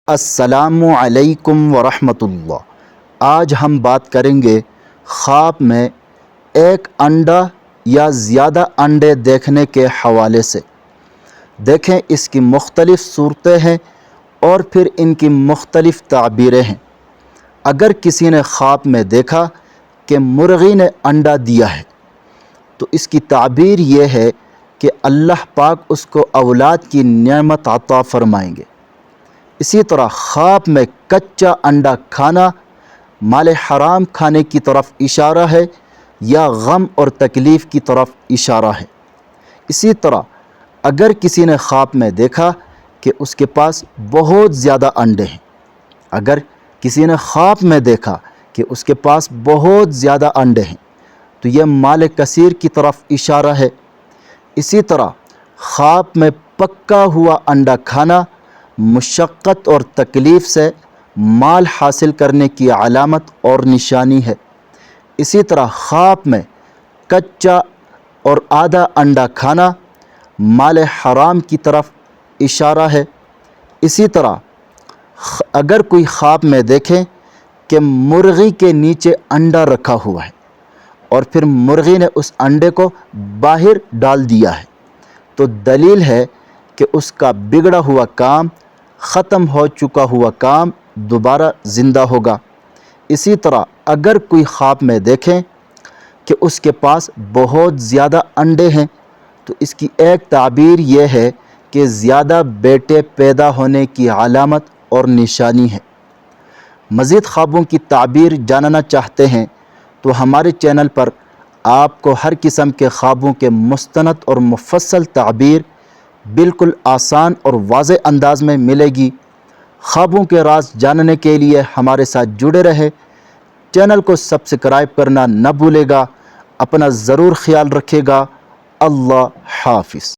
السلام علیکم ورحمۃ اللہ۔ آج ہم بات کریں گے خواب میں ایک انڈا یا زیادہ انڈے دیکھنے کے حوالے سے۔ دیکھیں، اس کی مختلف صورتیں ہیں اور پھر ان کی مختلف تعبیریں ہیں۔ اگر کسی نے خواب میں دیکھا کہ مرغی نے انڈا دیا ہے تو اس کی تعبیر یہ ہے کہ اللہ پاک اس کو اولاد کی نعمت عطا فرمائیں گے۔ اسی طرح خواب میں کچا انڈا کھانا مال حرام کھانے کی طرف اشارہ ہے یا غم اور تکلیف کی طرف اشارہ ہے۔ اسی طرح اگر کسی نے خواب میں دیکھا کہ اس کے پاس بہت زیادہ انڈے ہیں، اگر کسی نے خواب میں دیکھا کہ اس کے پاس بہت زیادہ انڈے ہیں تو یہ مال کثیر کی طرف اشارہ ہے۔ اسی طرح خواب میں پکا ہوا انڈا کھانا مشقت اور تکلیف سے مال حاصل کرنے کی علامت اور نشانی ہے۔ اسی طرح خواب میں کچا اور آدھا انڈا کھانا مال حرام کی طرف اشارہ ہے۔ اسی طرح اگر کوئی خواب میں دیکھے کہ مرغی کے نیچے انڈا رکھا ہوا ہے اور پھر مرغی نے اس انڈے کو باہر ڈال دیا ہے تو دلیل ہے کہ اس کا بگڑا ہوا کام، ختم ہو چکا ہوا کام دوبارہ زندہ ہوگا۔ اسی طرح اگر کوئی خواب میں دیکھیں کہ اس کے پاس بہت زیادہ انڈے ہیں تو اس کی ایک تعبیر یہ ہے کہ زیادہ بیٹے پیدا ہونے کی علامت اور نشانی ہے۔ مزید خوابوں کی تعبیر جاننا چاہتے ہیں تو ہمارے چینل پر آپ کو ہر قسم کے خوابوں کے مستند اور مفصل تعبیر بالکل آسان اور واضح انداز میں ملے گی۔ خوابوں کے راز جاننے کے لیے ہمارے ساتھ جڑے رہے۔ چینل کو سبسکرائب کرنا نہ بھولے گا۔ اپنا ضرور خیال رکھے گا۔ اللہ حافظ۔